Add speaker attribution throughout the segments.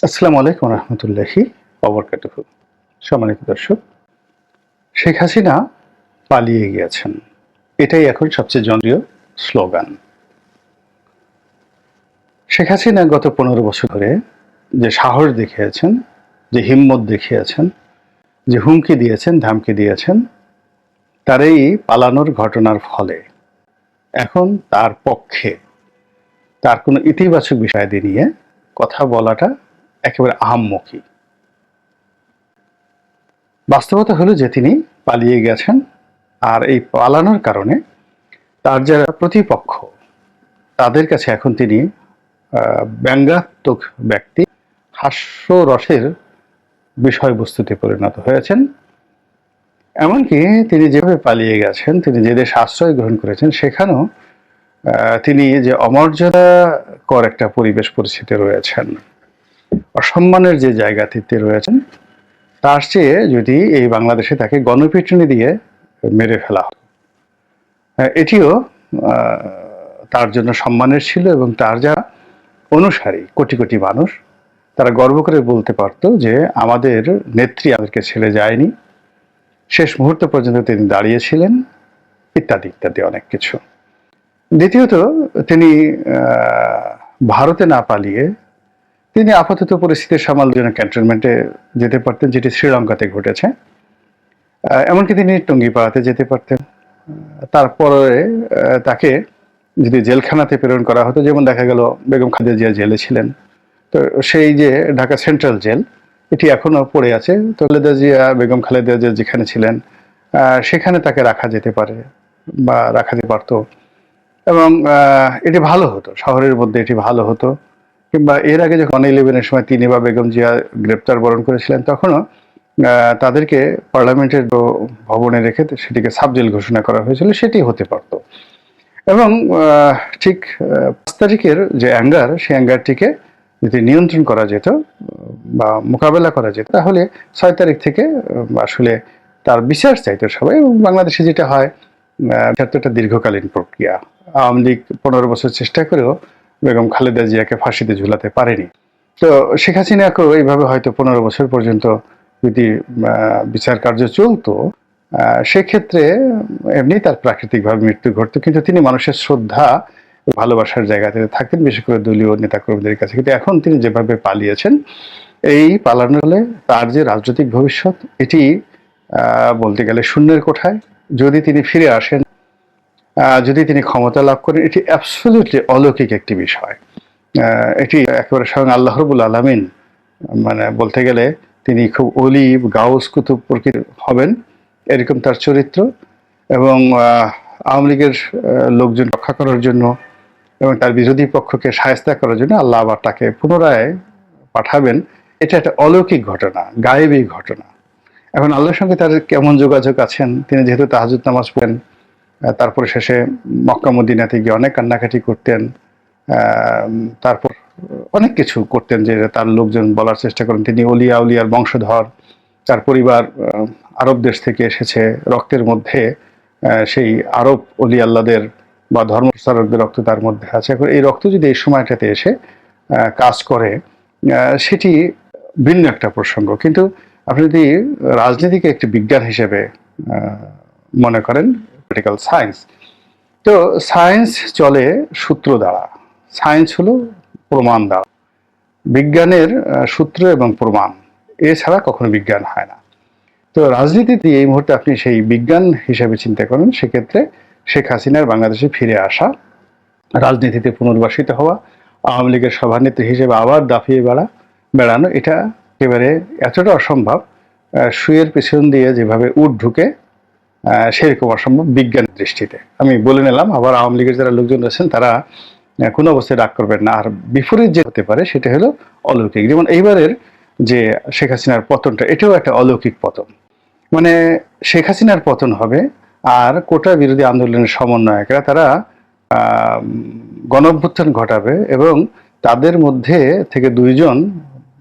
Speaker 1: আসসালামু আলাইকুম রহমতুল্লাহি ওবরকাতুহু। সম্মানিত দর্শক, শেখ হাসিনা পালিয়ে গিয়েছেন, এটাই এখন সবচেয়ে জনপ্রিয় স্লোগান। শেখ হাসিনা গত 15 বছর ধরে যে সাহস দেখিয়েছেন, যে হিম্মত দেখিয়েছেন, যে হুমকি দিয়েছেন, ধামকি দিয়েছেন, তার এই পালানোর ঘটনার ফলে এখন তার পক্ষে তার কোনো ইতিবাচক বিষয়াদি নিয়ে কথা বলাটা একেবারে আহাম্মকি। বাস্তবতা হলো যে তিনি পালিয়ে গেছেন, আর এই পালানোর কারণে তার যারা প্রতিপক্ষ তাদের কাছে এখন তিনি ব্যঙ্গাত্মক ব্যক্তি, হাস্যরসের বিষয়বস্তুতে পরিণত হয়েছেন। এমনকি তিনি যেভাবে পালিয়ে গেছেন, তিনি যে দেশে আশ্রয় গ্রহণ করেছেন, সেখানেও তিনি যে অমর্যাদাকর একটা পরিবেশ পরিস্থিতি রয়েছেন, অসম্মানের যে জায়গাটিতে রয়েছেন, তার চেয়ে যদি এই বাংলাদেশে তাকে গণপিটুনি দিয়ে মেরে ফেলা হতো, এটিও তার জন্য সম্মানের ছিল। এবং তার যারা অনুসারী কোটি কোটি মানুষ, তারা গর্ব করে বলতে পারত যে আমাদের নেত্রী আমাদেরকে ছেড়ে যায়নি, শেষ মুহূর্ত পর্যন্ত তিনি দাঁড়িয়েছিলেন, ইত্যাদি ইত্যাদি অনেক কিছু। দ্বিতীয়ত, তিনি ভারতে না পালিয়ে তিনি আপাতত পরিস্থিতি সামাল জন্য ক্যান্টনমেন্টে যেতে পারতেন, যেটি শ্রীলঙ্কাতে ঘটেছে। এমনকি তিনি টঙ্গিপাড়াতে যেতে পারতেন। তারপরে তাকে যদি জেলখানাতে প্রেরণ করা হতো, যেমন দেখা গেল বেগম খালেদা জিয়া জেলে ছিলেন, তো সেই যে ঢাকা সেন্ট্রাল জেল, এটি এখনো পড়ে আছে। তো বেগম খালেদা জিয়া যেখানে ছিলেন সেখানে তাকে রাখা যেতে পারে বা রাখা যেতে পারতো, এবং এটি ভালো হতো, শহরের মধ্যে এটি ভালো হতো। কিংবা এর আগে যখন 11-এর সময় তিনি বা বেগম জিয়া গ্রেপ্তার বরণ করেছিলেন, তখনও তাদেরকে পার্লামেন্টের ভবনে রেখে সেটিকে সাবজেল ঘোষণা করা হয়েছিল, সেটি হতে পারত। এবং ঠিক 5 তারিখের যে অ্যাঙ্গার, সেই অ্যাঙ্গারটিকে যদি নিয়ন্ত্রণ করা যেত বা মোকাবেলা করা যেত, তাহলে 6 তারিখ থেকে আসলে তার বিচার চাইতো সবাই। এবং বাংলাদেশে যেটা হয়, একটা দীর্ঘকালীন প্রক্রিয়া। আওয়ামী লীগ 15 বছর চেষ্টা করেও বেগম খালেদা জিয়াকে ফাঁসিতে ঝুলাতে পারেনি। তো শেখ হাসিনাকেও এইভাবে হয়তো 15 বছর পর্যন্ত যদি বিচার কার্য চলতো, সেক্ষেত্রে এমনি তার প্রাকৃতিকভাবে মৃত্যু ঘটতো, কিন্তু তিনি মানুষের শ্রদ্ধা ভালোবাসার জায়গাতে থাকতেন, বিশেষ করে দলীয় নেতাকর্মীদের কাছে। কিন্তু এখন তিনি যেভাবে পালিয়েছেন, এই পালানোর ফলে তার যে রাজনৈতিক ভবিষ্যৎ, এটি বলতে গেলে শূন্যের কোঠায়। যদি তিনি ফিরে আসেন, যদি তিনি ক্ষমতা লাভ করেন, এটি অ্যাবসলিউটলি অলৌকিক একটি বিষয়। এটি একেবারে স্বয়ং আল্লাহ রাব্বুল আলামিন, মানে বলতে গেলে তিনি খুব অলি, গাউস, কুতুব প্রকৃতির হবেন, এরকম তার চরিত্র। এবং আওয়ামী লীগের লোকজন রক্ষা করার জন্য এবং তার বিরোধী পক্ষকে শায়েস্তা করার জন্য আল্লাহ আবার তাকে পুনরায় পাঠাবেন। এটা একটা অলৌকিক ঘটনা, গায়েবী ঘটনা। এখন আল্লাহর সঙ্গে তার কেমন যোগাযোগ আছেন, তিনি যেহেতু তাহাজ্জুদ নামাজ পড়েন, তারপরে শেষে মক্কা মদিনাতে গিয়ে অনেক কান্নাকাটি করতেন, তারপর অনেক কিছু করতেন যে তার লোকজন বলার চেষ্টা করেন তিনি অলিয়া উলিয়ার বংশধর, তার পরিবার আরব দেশ থেকে এসেছে, রক্তের মধ্যে সেই আরব অলি আল্লাদের বা ধর্ম প্রচারকদের রক্ত তার মধ্যে আছে। এখন এই রক্ত যদি এই সময়টাতে এসে কাজ করে, সেটি ভিন্ন একটা প্রসঙ্গ। কিন্তু আপনি যদি রাজনীতিকে একটি বিজ্ঞান হিসেবে মনে করেন, পলিটিক্যাল সায়েন্স, তো সায়েন্স চলে সূত্র দ্বারা, সায়েন্স হলো প্রমাণ দ্বারা। বিজ্ঞানের সূত্র এবং প্রমাণ এছাড়া কখনো বিজ্ঞান হয় না। তো রাজনীতিতে এই মুহূর্তে আপনি সেই বিজ্ঞান হিসেবে চিন্তা করেন, সেক্ষেত্রে শেখ হাসিনার বাংলাদেশে ফিরে আসা, রাজনীতিতে পুনর্বাসিত হওয়া, আওয়ামী লীগের সভানেত্রী হিসেবে আবার দাফিয়ে বেড়ানো, এটা একেবারে এতটা অসম্ভব, শুয়ের পিছন দিয়ে যেভাবে উট ঢুকে সেরকম অসম্ভব বিজ্ঞানের দৃষ্টিতে। আমি বলে নিলাম, আবার আওয়ামী লীগের যারা লোকজন রয়েছেন তারা কোনো অবস্থায় রাগ করবেন না। আর বিপরীত যে হতে পারে সেটা হলো অলৌকিক। যেমন এইবারের যে শেখ হাসিনার পতনটা, এটাও একটা অলৌকিক পতন। মানে শেখ হাসিনার পতন হবে, আর কোটা বিরোধী আন্দোলনের সমন্বয়করা তারা গণঅভ্যুত্থান ঘটাবে, এবং তাদের মধ্যে থেকে 2 জন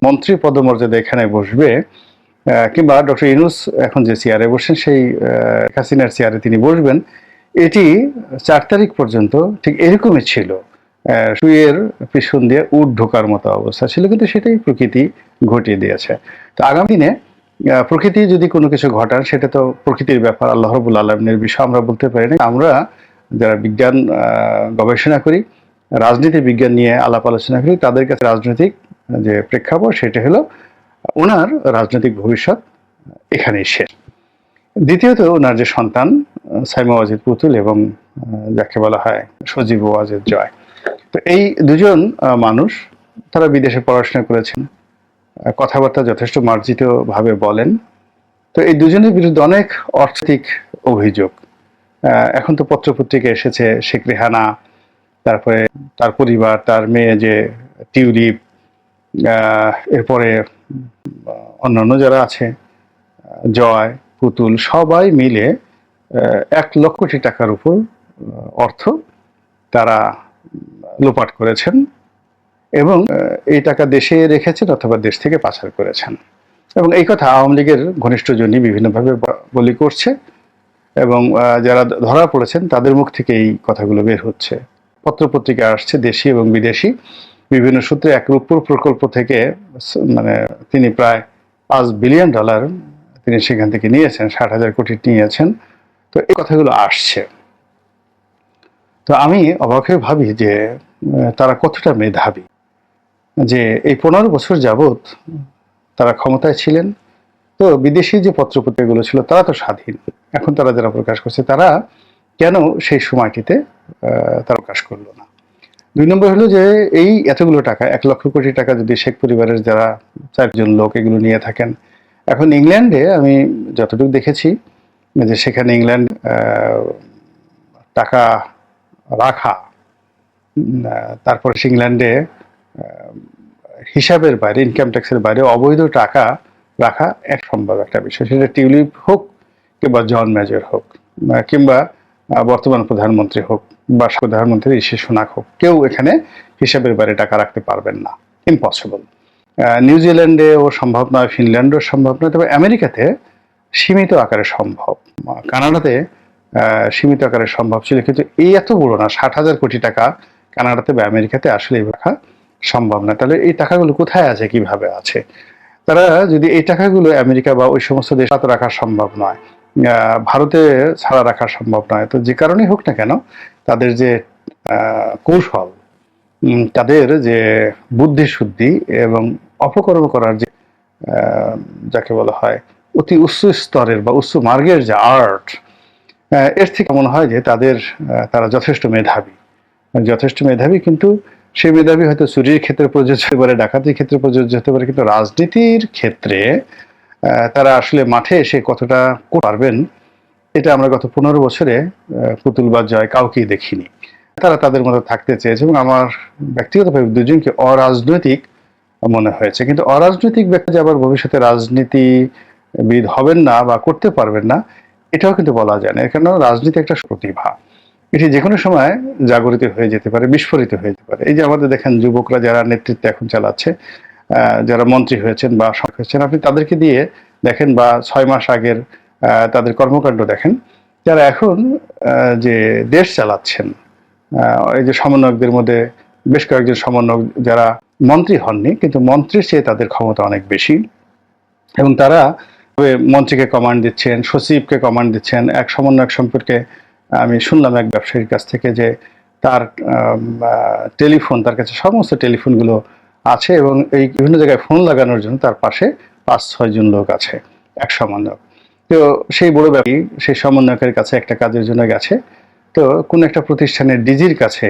Speaker 1: মন্ত্রী পদমর্যাদা এখানে বসবে, কিংবা ডক্টর ইউনূস এখন যে চেয়ারে বসেন সেই শেখ হাসিনার চেয়ারে তিনি বসবেন। এটি 4 তারিখ পর্যন্ত ঠিক এরকমই ছিল। শুয়ের পিছন দিয়ে উট ঢোকার মতো অবস্থা ছিল, কিন্তু সেটাই প্রকৃতি ঘটিয়ে দিয়েছে। তো আগামী দিনে প্রকৃতি যদি কোনো কিছু ঘটান, সেটা তো প্রকৃতির ব্যাপার, আল্লাহ রাব্বুল আলামিনের বিষয় আমরা বলতে পারি না। আমরা যারা বিজ্ঞান গবেষণা করি, রাজনীতি বিজ্ঞান নিয়ে আলাপ আলোচনা করি, তাদের কাছে রাজনৈতিক যে প্রেক্ষাপট সেটা হলো ওনার রাজনৈতিক ভবিষ্যৎ এখানেই শেষ। দ্বিতীয়ত ওনার যে সন্তান সাইমা ওয়াজেদ পুতুল এবং যাকে বলা হয় সজীব ওয়াজেদ জয়, তো এই দুজন মানুষ, তারা বিদেশে পড়াশোনা করেছেন, কথাবার্তা যথেষ্ট মার্জিত ভাবে বলেন। তো এই দুজনের বিরুদ্ধে অনেক অর্থনৈতিক অভিযোগ। এখন তো পত্রপত্রিকা এসেছে, শেখ রেহানা, তারপরে তার পরিবার, তার মেয়ে যে টিউলিপ, এরপরে অন্যান্য যারা আছে, জয়, পুতুল, সবাই মিলে 1 লক্ষ কোটি টাকার উপর অর্থ তারা লোপাট করেছেন এবং এই টাকা দেশে রেখেছেন অথবা দেশ থেকে পাচার করেছেন। এবং এই কথা আওয়ামী লীগের ঘনিষ্ঠজনই বিভিন্নভাবে বলি করছে এবং যারা ধরা পড়েছেন তাদের মুখ থেকে এই কথাগুলো বের হচ্ছে। পত্রপত্রিকা আসছে দেশি এবং বিদেশি বিভিন্ন সূত্রে। এক রূপপুর প্রকল্প থেকে মানে তিনি প্রায় $5 বিলিয়ন তিনি সেখান থেকে নিয়েছেন, 60,000 কোটি নিয়েছেন। তো এই কথাগুলো আসছে। তো আমি অবাক হয়ে ভাবি যে তারা কতটা মেধাবী, যে এই 15 বছর যাবৎ তারা ক্ষমতায় ছিলেন। তো বিদেশি যে পত্রপত্রিকাগুলো ছিল তারা তো স্বাধীন, এখন তারা যারা প্রকাশ করছে তারা কেন সেই সময়টিতে তারা প্রকাশ করলো না? 2 নম্বর হলো যে এই এতগুলো টাকা, 1 লক্ষ কোটি টাকা যদি শেখ পরিবারের যারা 4 জন লোক এগুলো নিয়ে থাকেন, এখন ইংল্যান্ডে আমি যতটুকু দেখেছি যে সেখানে ইংল্যান্ড টাকা রাখা, তারপরে ইংল্যান্ডে হিসাবের বাইরে, ইনকাম ট্যাক্সের বাইরে অবৈধ টাকা রাখা এক সম্ভব একটা বিষয়। সেটা টিউলিপ হোক কিংবা জন মেজর হোক কিংবা বর্তমান প্রধানমন্ত্রী হোক বা প্রধানমন্ত্রী ঋষি সুনাক হোক, কেউ এখানে হিসাবের বাইরে টাকা রাখতে পারবেন না, ইম্পসিবল। নিউজিল্যান্ডেও সম্ভব নয়, ফিনল্যান্ডেও সম্ভব নয়, তবে আমেরিকাতে সীমিত আকারে সম্ভব, কানাডাতে সীমিত আকারে সম্ভব ছিল, কিন্তু এই এত বড় না, 60,000 কোটি টাকা কানাডাতে বা আমেরিকাতে আসলে রাখা সম্ভব না। তাহলে এই টাকাগুলো কোথায় আছে, কিভাবে আছে? তারা যদি এই টাকাগুলো আমেরিকা বা ওই সমস্ত দেশে রাখা সম্ভব নয়, ভারতে ছাড়া রাখা সম্ভব নয়, তো যে কারণেই হোক না কেন তাদের যে কৌশল, তাদের যে বুদ্ধি শুদ্ধি এবং অপকর্ম করার যে যাকে বলা হয় অতি উচ্চ স্তরের বা উচ্চ মার্গের যে আর্ট, এর থেকে মনে হয় যে তারা যথেষ্ট মেধাবী, কিন্তু সেই মেধাবী হয়তো চুরির ক্ষেত্রে প্রযোজ্য হতে পারে, ডাকাতির ক্ষেত্রে প্রযোজ্য হতে পারে, কিন্তু রাজনীতির ক্ষেত্রে তারা আসলে মাঠে এসে কতটা পারবেন, এটা আমরা গত 15 বছরে পুতুল বা জয় কাউকেই দেখিনি। তারা তাদের মধ্যে থাকতে চেয়েছে এবং আমার ব্যক্তিগতভাবে দুজনকে অরাজনৈতিক মনে হয়েছে। কিন্তু অরাজনৈতিক ব্যক্তি যে আবার ভবিষ্যতে রাজনীতিবিদ হবেন না বা করতে পারবেন না, এটাও কিন্তু বলা যায় না। এখানে রাজনীতি একটা প্রতিভা, এটি যে কোনো সময় জাগরিত হয়ে যেতে পারে, বিস্ফোরিত হয়ে যেতে পারে। এই যে আমাদের দেখেন যুবকরা যারা নেতৃত্ব এখন চালাচ্ছে, যারা মন্ত্রী হয়েছেন বা হয়েছেন, আপনি তাদেরকে দিয়ে দেখেন বা 6 মাস আগের তাদের কর্মকাণ্ড দেখেন, যারা এখন যে দেশ চালাচ্ছেন, এই যে সমন্বয়কদের মধ্যে বেশ কয়েকজন সমন্বয়ক যারা মন্ত্রী হননি, কিন্তু মন্ত্রীর চেয়ে তাদের ক্ষমতা অনেক বেশি এবং তারা মন্ত্রীকে কমান্ড দিচ্ছেন, সচিবকে কমান্ড দিচ্ছেন। এক সমন্বয়ক সম্পর্কে আমি শুনলাম এক ব্যবসায়ীর কাছ থেকে যে তার টেলিফোন, তার কাছে সমস্ত টেলিফোনগুলো আছে এবং এই বিভিন্ন জায়গায় ফোন লাগানোর জন্য তার পাশে 5-6 জন লোক আছে, এক সমন্বয়ক। তো সেই বড় ব্যক্তি সেই সমন্বয়কের কাছে একটা কাজের জন্য গেছে, তো কোন একটা প্রতিষ্ঠানের ডিজির কাছে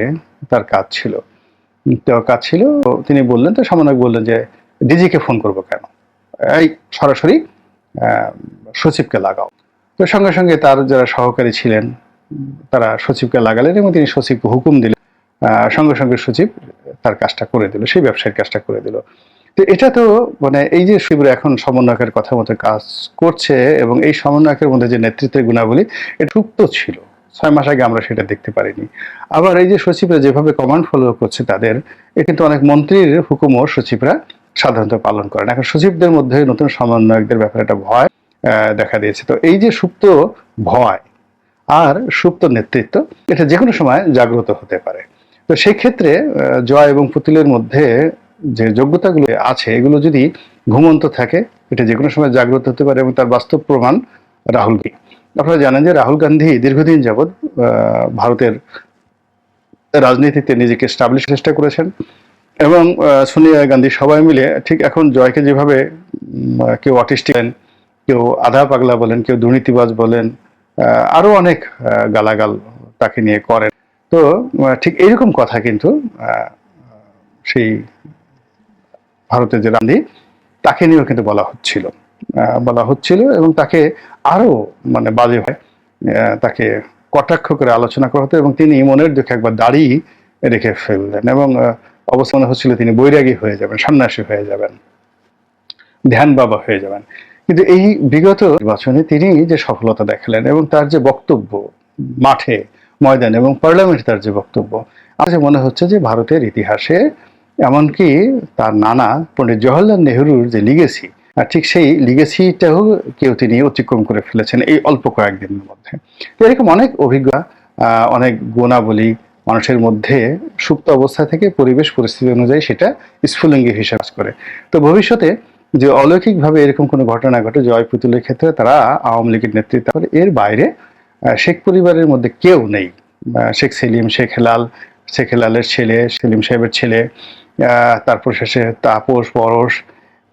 Speaker 1: তার কাজ ছিল, তো তিনি বললেন, তো সমন্বয়ক বললেন যে ডিজিকে ফোন করবো কেন, এই সরাসরি সচিবকে লাগাও। তো সঙ্গে সঙ্গে তার যারা সহকারী ছিলেন তারা সচিবকে লাগালেন এবং তিনি সচিবকে হুকুম দিলেন, সঙ্গে সঙ্গে সচিব তার কাজটা করে দিল, সেই ব্যবসায়ীর কাজটা করে দিল। তো এটা তো মানে এই যে সচিব এখন সমন্বয়কের কথা মতো কাজ করছে এবং এই সমন্বয়কের মধ্যে যে নেতৃত্বের গুণাবলী এটা সুপ্ত ছিল, 6 মাস আগে আমরা সেটা দেখতে পারিনি। আবার এই যে সচিবরা যেভাবে কমান্ড ফলো করছে তাদের, এ কিন্তু অনেক মন্ত্রীর হুকুমও সচিবরা সাধারণত পালন করেন। এখন সচিবদের মধ্যে নতুন সমন্বয়কদের ব্যাপারে একটা ভয় দেখা দিয়েছে। তো এই যে সুপ্ত ভয় আর সুপ্ত নেতৃত্ব, এটা যে কোনো সময় জাগ্রত হতে পারে। তো সেই ক্ষেত্রে জয় এবং পুতুলের মধ্যে যে যোগ্যতাগুলো আছে এগুলো যদি ঘুমন্ত থাকে, এটা যে কোনো সময় জাগ্রত হতে পারে, এবং তার বাস্তব প্রমাণ রাহুল গান্ধী। আপনারা জানেন যে রাহুল গান্ধী দীর্ঘদিন যাবৎ ভারতের রাজনীতিতে নিজেকে স্টাবলিশ চেষ্টা করেছেন, এবং সোনিয়া গান্ধী সবাই মিলে ঠিক এখন জয়কে যেভাবে কেউ অটিস্টিক বলেন, কেউ আধা পাগলা বলেন, কেউ দুর্নীতিবাজ বলেন, আরো অনেক গালাগাল তাকে নিয়ে করেন। তো ঠিক এইরকম কথা কিন্তু সেই ভারতের যে গান্ধী তাকে নিয়েও কিন্তু বলা হচ্ছিল, এবং তাকে আরো মানে বাজে হয় তাকে কটাক্ষ করে আলোচনা করা হতো, এবং তিনি মনের দুঃখে একবার দাড়ি রেখে ফেললেন, এবং অবস্থা মনে হচ্ছিল তিনি বৈরাগী হয়ে যাবেন, সন্ন্যাসী হয়ে যাবেন, ধ্যান বাবা হয়ে যাবেন। কিন্তু এই বিগত নির্বাচনে তিনি যে সফলতা দেখালেন, এবং তার যে বক্তব্য মাঠে ময়দানে এবং পার্লামেন্টে তার যে বক্তব্য, আমার মনে হচ্ছে যে ভারতের ইতিহাসে এমনকি তার নানা পণ্ডিত জওহরলাল নেহরুর যে লিগেসি, ঠিক সেই লিগেসিটাও কেউ তিনি অতিক্রম করে ফেলেছেন এই অল্প কয়েকদিনের মধ্যে। তো এরকম অনেক অভিজ্ঞতা, অনেক গুণাবলী মানুষের মধ্যে সুপ্ত অবস্থা থেকে পরিবেশ পরিস্থিতি অনুযায়ী সেটা স্ফুলিঙ্গি হিসাব করে। তো ভবিষ্যতে যে অলৌকিকভাবে এরকম কোনো ঘটনা ঘটে জয় পুতুলের ক্ষেত্রে, তারা আওয়ামী লীগের নেতৃত্ব করে, এর বাইরে শেখ পরিবারের মধ্যে কেউ নেই। শেখ সেলিম, শেখ হেলালের ছেলে, সেলিম সাহেবের ছেলে, তারপর শেষে তাপস, পরশ,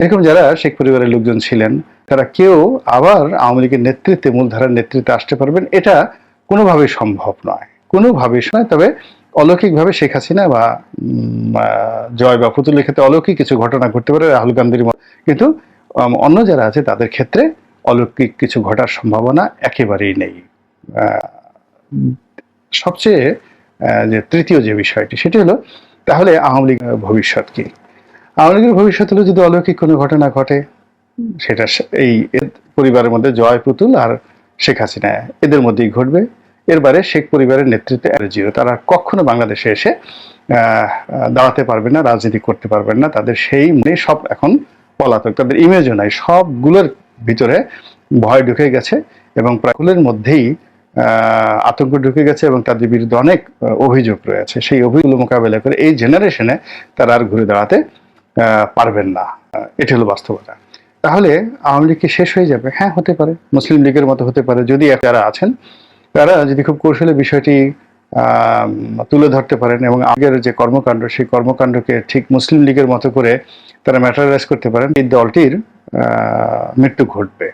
Speaker 1: এরকম যারা শেখ পরিবারের লোকজন ছিলেন, তারা কেউ আবার আওয়ামী লীগের নেতৃত্বে, মূলধারার নেতৃত্বে আসতে পারবেন এটা কোনোভাবেই সম্ভব নয়, কোনোভাবেই নয়। তবে অলৌকিকভাবে শেখ হাসিনা বা জয় বা পুতুলের ক্ষেত্রে অলৌকিক কিছু ঘটনা ঘটতে পারে রাহুল গান্ধীর মতো, কিন্তু অন্য যারা আছে তাদের ক্ষেত্রে অলৌকিক কিছু ঘটার সম্ভাবনা একেবারেই নেই। সবচেয়ে যে তৃতীয় যে বিষয়টি, সেটি হলো তাহলে আওয়ামী লীগের ভবিষ্যৎ কি? আওয়ামী লীগের ভবিষ্যৎ হলো যদি অলৌকিক কোনো ঘটনা ঘটে, সেটা এই পরিবারের মধ্যে জয় পুতুল আর শেখ হাসিনা এদের মধ্যেই ঘটবে। এর বাইরে শেখ পরিবারের নেতৃত্বে জিরো, তারা কখনো বাংলাদেশে এসে দাঁড়াতে পারবে না, রাজনীতি করতে পারবেন না। তাদের সেই মনে সব এখন পলাতক, তাদের ইমেজও নাই, সবগুলোর ভিতরে ভয় ঢুকে গেছে, এবং প্রাকুলের মধ্যেই আতঙ্ক ঢুকে গেছে, এবং তাদের বিরুদ্ধে অনেক অভিযোগ রয়েছে। সেই অভিযোগগুলো মোকাবেলা করে এই জেনারেশনে তারা আর ঘুরে দাঁড়াতে পারবেন না। এটি হলো বাস্তবতা। তাহলে আওয়ামী লীগ কি শেষ হয়ে যাবে? হ্যাঁ, হতে পারে, মুসলিম লীগের মতো হতে পারে, যদি যারা আছেন তারা যদি খুব কৌশলে বিষয়টি তুলে ধরতে পারেন, এবং আগের যে কর্মকাণ্ড সেই কর্মকাণ্ডকে ঠিক মুসলিম লীগের মতো করে তারা ম্যাটারাইজ করতে পারেন, এই দলটির মৃত্যু ঘটবে।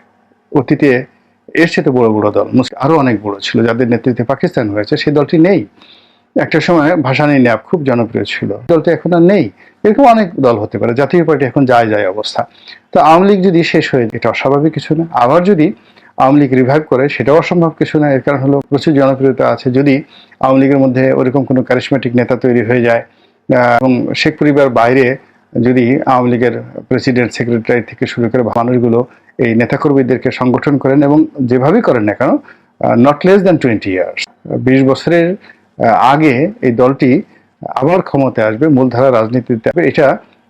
Speaker 1: অতীতে এর সাথে বড় বড় দল আরো অনেক বড় ছিল, যাদের নেতৃত্বে পাকিস্তান হয়েছে, সেই দলটি নেই। একটা সময় ভাসানী ন্যাপ খুব জনপ্রিয় ছিল, দলটি এখন আর নেই। এরকম অনেক দল হতে পারে, জাতীয় পার্টি এখন যায় অবস্থা। তো আওয়ামী লীগ যদি শেষ হয়ে যায়, এটা অস্বাভাবিক কিছু না। আবার যদি আওয়ামী লীগ রিভাইভ করে, সেটাও অসম্ভব কিছু না। এর কারণ হলো প্রচুর জনপ্রিয়তা আছে। যদি আওয়ামী লীগের মধ্যে ওরকম কোনো ক্যারিসমেটিক নেতা তৈরি হয়ে যায়, এবং শেখ পরিবার বাইরে যদি আওয়ামী লীগের প্রেসিডেন্ট, সেক্রেটারি থেকে শুরু করে মানুষগুলো এই নেতাকর্মীদেরকে সংগঠন করেন, এবং যেভাবেই করেন না কেন, নট লেস দ্যান 20 ইয়ার্স, 20 বছরের আগে এই দলটি আবার ক্ষমতায় আসবে, মূলধারা রাজনীতিতে, এটা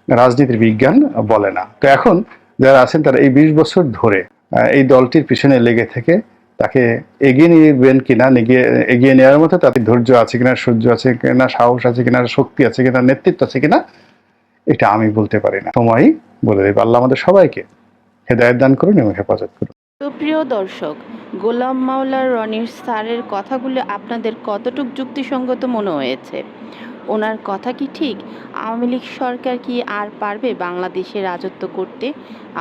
Speaker 1: রাজনীতির বিজ্ঞান বলে না। তো এখন যারা আছেন তারা এই 20 বছর ধরে এই দলটির পিছনে লেগে থেকে তাকে এগিয়ে নিবেন কিনা, এগিয়ে নেওয়ার মতো তাদের ধৈর্য আছে কিনা, সহ্য আছে কিনা, সাহস আছে কিনা, শক্তি আছে কিনা, নেতৃত্ব আছে কিনা, এটা আমি বলতে পারি না, সময়ই বলে দেবে। আল্লাহ আমাদের সবাইকে হেদায়েত দান করুন এবং হেফাজত করুন।
Speaker 2: সুপ্রিয় দর্শক, গোলাম মাওলা রনির স্যারের কথাগুলো আপনাদের কতটুক যুক্তিসঙ্গত মনে হয়েছে? ওনার কথা কি ঠিক? আওয়ামী লীগ সরকার কি আর পারবে বাংলাদেশে রাজত্ব করতে?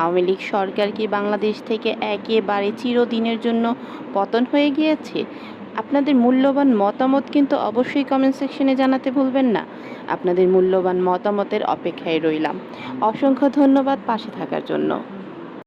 Speaker 2: আওয়ামী লীগ সরকার কি বাংলাদেশ থেকে একেবারে চিরদিনের জন্য পতন হয়ে গিয়েছে? আপনাদের মূল্যবান মতামত কিন্তু অবশ্যই কমেন্ট সেকশনে জানাতে ভুলবেন না। আপনাদের মূল্যবান মতামতের অপেক্ষায় রইলাম। অসংখ্য ধন্যবাদ পাশে থাকার জন্য।